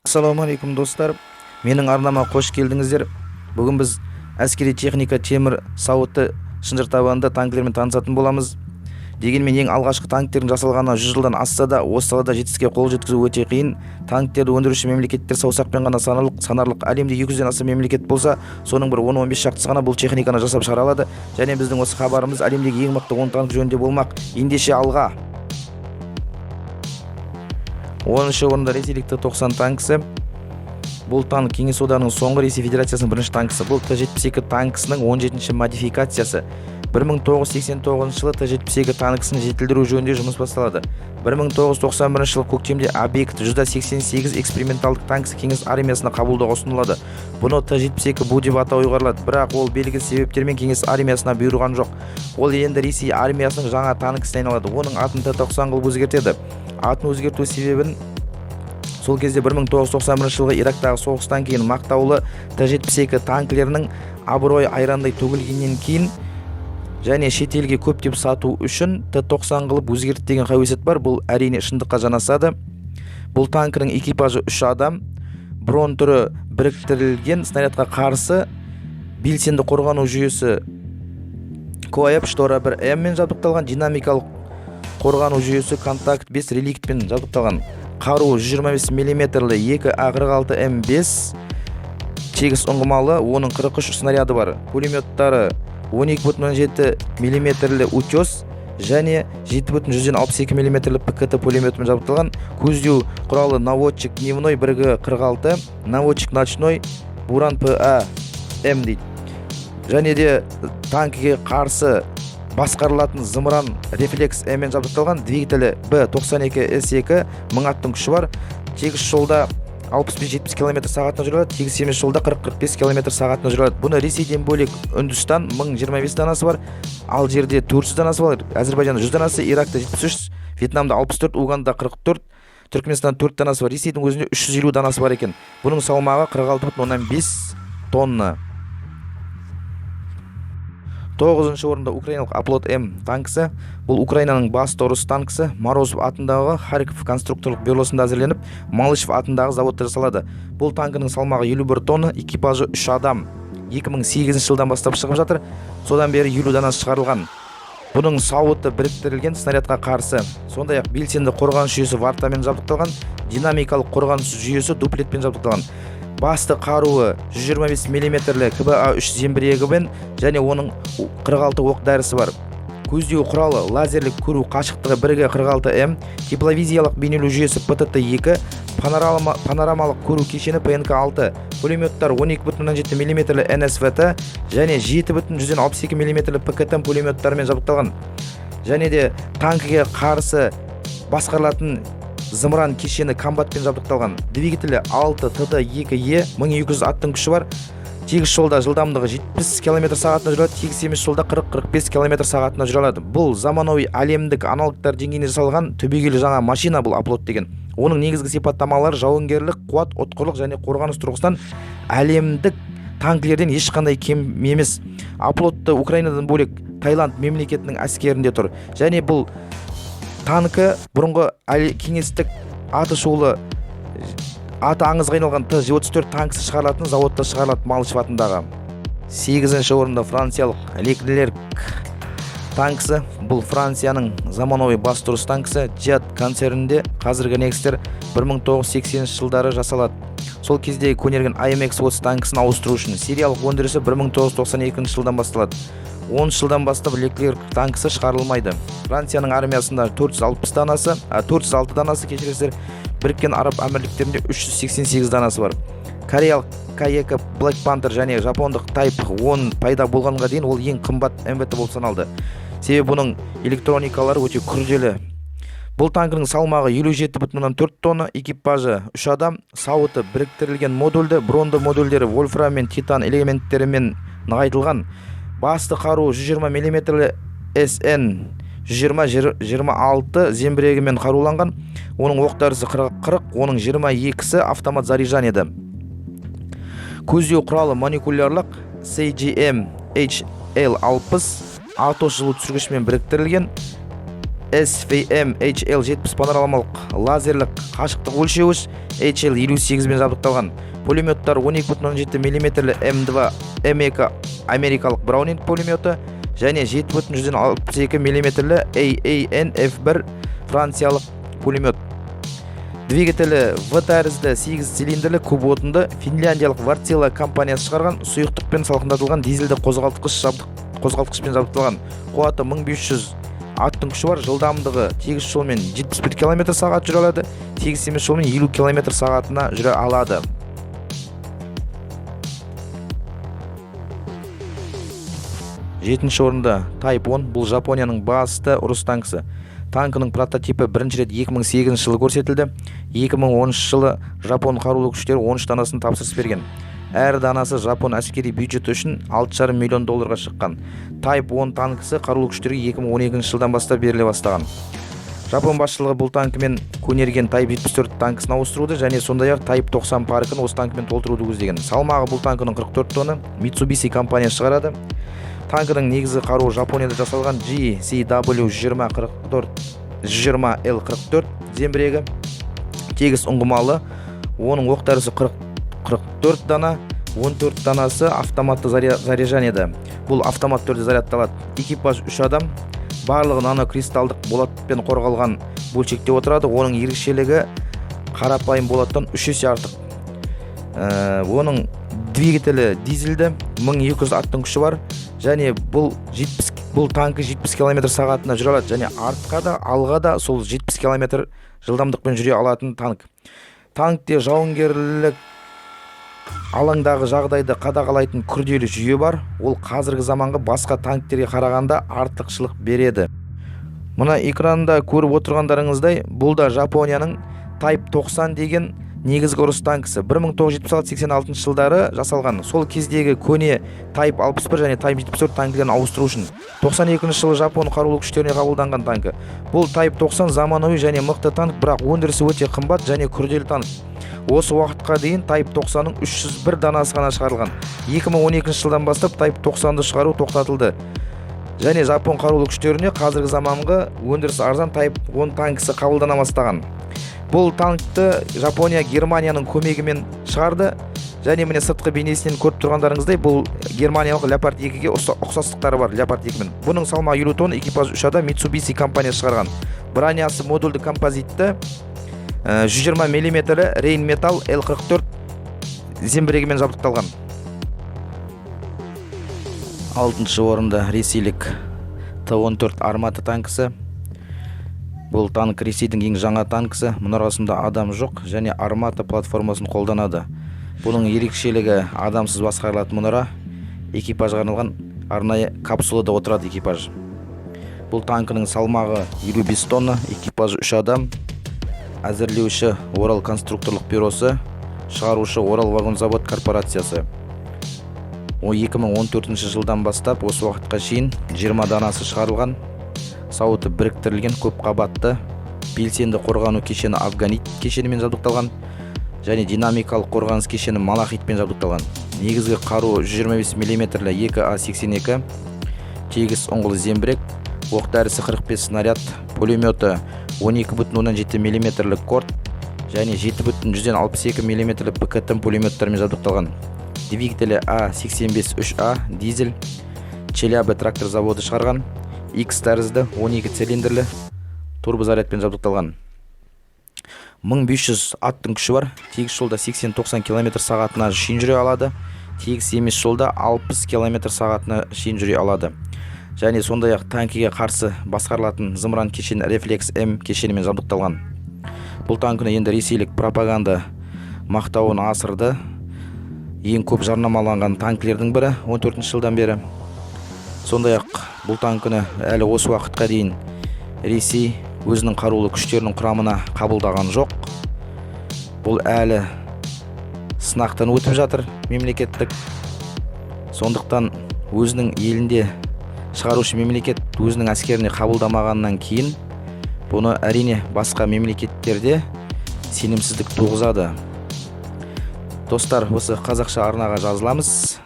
Ассалаумағалейкум достар, менің арнама қош келдіңіздер. Бүгін біз әскери техника темір сауытты шынжыр табанды танкілермен танысатын боламыз. Дегенмен ең алғашқы танктердің жасалғанына 100 жылдан асса да, осы салада жетістікке қол жеткізу өте қиын. Танктерді өндіруші мемлекеттер саусақпен ғана санарлық. Әлемде 200-ден аса мемлекет болса, соның бір 10-15 шақтысы ғана бұл техниканы жасап шығара алады. Және біздің осы хабарымыз әлемдегі ең мықты 10 танк жөнінде болмақ. Ендеше алға. 10-шы орында ресейлік Т-90 танкісі. Бұл танк Кеңес одағының соңғы Ресей Федерациясының бірінші танкісі. Бұл Т-72 танкісінің 17-ші модификациясы. 1989 жылы Т-72 танкісін жетілдіру жөнінде жұмыс басталады. 1991 жылы көктемде объект Ж-88 эксперименталдық танкісі Кеңес армиясына қабылдауға ұсынылады. Бұны Т-72 Бу деп атау ұйғарылады, бірақ ол белгісіз себептермен Кеңес армиясына бұйырған жоқ. Ол енді Ресей армиясының жаңа танкісіне айналады. Оның атын Т-90 қылып өзгертеді. Атын өзгерту себебін сол кезде 1991 жылғы Ирактағы соғыстан кейін мақтаулы Т-72 танкілерінің абыройы айрандай төгілгеннен кейін және шетелге көптеп сату үшін Т-90 қылып өзгерді деген қауесет бар. Бұл әрине шындыққа жанасады. Бұл танкінің экипажы 3 адам, бронь түрі біріктірілген снарядқа қарсы белсенді қорғану жүйесі КОЭП штора 1М мен жабдықталған, динамикалық қорғану жүйесі контакт 5 реликтпен жабдықталған. Қару 125 мм-лі 2А46М5 тегіс ұңғымалы, оның 43 снаряды бар. Пулеметтары 12,7 мм-лі утес және 7,162 мм-лі ПКТ пулеметімен жабдықталған. Көздеу құралы наводчик дневной 1Г46, наводчик ночной Буран ПА-М дейді. Және де танкіге қарсы басқарылатын зымыран рефлекс М-мен жабдықталған. Двигателі Б92С2 1000 аттың күші бар. Тегіс жолда 65-70 км/сағатына жүреді, тегіс емес жолда 40-45 км/сағатына жүреді. Бұны Ресейден бөлек Үндістан 1025 данасы бар, Алжирде 400 данасы бар, Әзербайжанда 100 данасы, Иракта 73, Вьетнамда 64, Угандада 44, Түркменстанда 4 данасы бар. Ресейдің өзінде 350 данасы бар екен. Бұның салмағы 46,5 тонна. 9-шы орында украиналық Аплот-М танкісі. Бұл Украинаның басты ұрыс танкісі. Морозов атындағы Харьков конструкторлық бюросында әзірленіп, Малышев атындағы заводта жасалады. Бұл танкінің салмағы 51 тонна, экипажы 3 адам. 2008 жылдан бастап шығып жатыр. Содан бері 50 данасы шығарылған. Бұның сауыты біріктірілген снарядқа қарсы. Сондай-ақ белсенді қорғаныс жүйесі вартамен жабдықталған, динамикалық қорғаныс жүйесі дуплетпен жабдықталған. Басты қаруы 125 мм-лі КБА-3 зеңбірегімен және оның 46 оқ дәрісі бар. Көздеу құралы лазерлік көру қашықтығы 1Г46М, тепловизиялық бейнелеу жүйесі ПТТ-2, панорамалық көру кешені ПНК-6, пулеметтар 12,7 мм-лі НСВТ және 7,162 мм-лі ПКТ пулеметтарымен жабдықталған. Және де танкіге қарсы басқарылатын зымыран кешені комбатпен жабдықталған. Двигателі 6ТТ2Е 1200 аттың күші бар. Тегіс жолда жылдамдығы 70 км/сағатына жүреді, тегіс емес жолда 40-45 км/сағатына жүре алады. Бұл заманауи әлемдік аналогтар деңгейінде жасалған түбегейлі жаңа машина, бұл Аплот деген. Оның негізгі сипаттамалары жауынгерлік, қуат, отқырлық және қорғаныс тұрғысынан әлемдік танкілерден ешқандай кем емес. Аплотты Украинадан бөлек Таиланд мемлекетінің әскерінде тұр. Және бұл танкі бұрынғы кеңестік аты шулы аты аңызға айналған Т-34 танкісі шығарылатын заводта шығарылады Малышев атындағы. 8-ші орында франциялық Леклерк танкісі. Бұл Францияның заманауи басты ұрыс танкісі. Джет концернінде қазіргі негіздер 1980 жылдары жасалады. Сол кездегі көнерген АМХ-30 танкісін ауыстыру үшін сериялық өндірісі 1992 жылдан басталады. 10 жылдан бастап Леклерк танкісі шығарылмайды. Францияның армиясында 406 данасы кешіресіздер, Біріккен Араб Әмірліктерінде 388 данасы бар. Кореялық К2 Black Panther және жапондық Type 10 пайда болғанға дейін ол ең қымбат МВТ болып саналды. Себебі бұның электроникалары өте күрделі. Бұл танкінің салмағы 57,4 тонна, экипажы 3 адам, сауыты біріктірілген модульді, бронды модульдері вольфрам мен титан элементтерімен нығайтылған. Басты қаруы 120 мм-лі СН 20-26 зеңбірегімен қаруланған. Оның оқ дәрісі 40, оның 22-сі автомат заряжан еді. Көздеу құралы молекулярлық CGM HL60 атос жылу түсіргішмен біріктірілген. SVM HL70 панорамалық лазерлік қашықтық өлшеуіш HL58 мен жабдықталған. Пулеметтар 12,17 мм М2 М2 америкалық Браунинг пулеметі және 7,62 мм AAN F1 франциялық пулемет. Двигателі В тәрізді 8 цилиндрлі куботынды финляндиялық Вартила компаниясы шығарған сұйықтықпен салқындатылған дизельді қозғалтқышпен жабдықталған. Қуаты 1500 аттың күші бар. Жылдамдығы тегіс жолмен 71 км/сағат жүре алады, тегіс емес жолмен 50 км/сағатына жүре алады. Жетінші орында Type 10. Бұл Жапонияның басты ұрыс танкісі. Танкының прототипі бірінші рет 2008 жылы көрсетілді. 2010 жылы Жапон қарулы күштері 13 данасын тапсырыс берген. Әр данасы Жапон әскери бюджеті үшін $6,5 миллион шыққан. Type 10 танкісі қарулы күштерге 2012 жылдан бастап беріле бастаған. Жапон басшылығы бұл танкімен көнерген Type 74 танкісін ауыстыруды және сондай-ақ Type 90 паркін осы танкімен толтыруды көздеген. Салмағы бұл танкінің 44 тонны. Mitsubishi компаниясы шығарады. Танкінің негізгі қаруы Жапонияда жасалған GCW 120L44 зембірегі, тегіс ұңғымалы, оның оқ-дәрісі 44 дана, 14 данасы автоматты заряжанеді. Бұл автомат түрде зарядталады. Экипаж 3 адам, барлығы нанокристалдық болатпен қорғалған бөлшекте отырады. Оның ерекшелігі қарапайым болаттан 3 есе артық. Оның двигателі дизельді, 1200 аттың күші бар. Және бұл танкі 70 км/сағатына жүре алады, және артқа да, алға да сол 70 км жылдамдықпен жүре алатын танк. Танкте жауынгерлік алаңдағы жағдайды қадағалайтын күрделі жүйе бар. Ол қазіргі заманғы басқа танктерге қарағанда артықшылық береді. Мұна экранда көріп отырғандарыңыздай, бұл да Жапонияның Type 90 деген негізгі ұрыс танкісі. 1976-86 жылдары жасалған. Сол кездегі көне Type 61 және Type 74 танкілерін ауыстыру үшін 92 жылы Жапон қарулы күштеріне қабылданған танкі. Бұл Type 90 заманауи және мықты танк, бірақ өндірісі өте қымбат және күрделі танк. Осы уақытқа дейін Type 90-ның 301 данасы ғана шығарылған. 2012 жылдан бастап Type 90-ды шығару тоқтатылды. Және Жапон қарулы күштеріне қазіргі заманғы өндірісі арзан Type 10 танкісі қабылдана бастаған. Бұл танкты Жапония Германияның көмегімен шығарды. Және міне сыртқы бейнесінен көріп тұрғандарыңыздай, бұл германиялық Leopard 2-ге ұқсастықтары бар Leopard 2-мен. Бұның салмағы 50 тонна, экипаж 3 адам, Mitsubishi компаниясы шығарған. Бронясы модульді композитті 120 мм Rheinmetall L44 зембірегімен жабдықталған. 6-шы орында ресейлік Т-14 Армата танкісі. Бұл танк Ресейдің ең жаңа танкісі. Мұнарасында адам жоқ және Армата платформасын қолданады. Бұның ерекшелігі адамсыз басқарылатын мұнара. Экипажға арналған арнайы капсулада отырады экипаж. Бұл танкінің салмағы 55 тонна, экипажы 3 адам. Әзірлеуші Орал конструкторлық бюросы, шығарушы Орал вагонзавод корпорациясы. 2014 жылдан бастап осы уақытқа шейін 20 данасы шығарылған. Сауыты біріктірілген көп қабатты белсенді қорғану кешені Афганит кешенімен жабдықталған және динамикалық қорғаныс кешені Малахитпен жабдықталған. Негізгі қаруы 125 мм 2А82, тегіс ұңғылы зембірек, оқ-дәрісі 45 снаряд, пулеметі 12,17 мм корт және 7,62 мм ПКТ пулеметтармен жабдықталған. Двигателі А85-3А дизель, Челябі трактор заводы шығарған. X тәрізді 12 цилиндрлі турбозарядпен жабдықталған. 1500 аттың күші бар. Тегіс жолда 80-90 км/сағатына шейін жүре алады. Тегіс емес жолда 60 км/сағатына шейін жүре алады. Және сондай-ақ танкіге қарсы басқарылатын зымыран кешені Reflex М кешенімен жабдықталған. Бұл танкіні енді ресейлік пропаганда мақтауын асырды. Ең көп жарнамаланған танкілердің бірі 14 жылдан бері. Сондай-ақ бұл танкіні әлі осы уақытқа дейін Ресей өзінің қарулы күштерінің құрамына қабылдаған жоқ. Бұл әлі сынақтан өтіп жатыр мемлекеттік. Сондықтан өзінің елінде шығарушы мемлекет өзінің әскеріне қабылдамағаннан кейін бұны әрине басқа мемлекеттерде сенімсіздік туғызады. Достар, осы қазақша арнаға жазыламыз.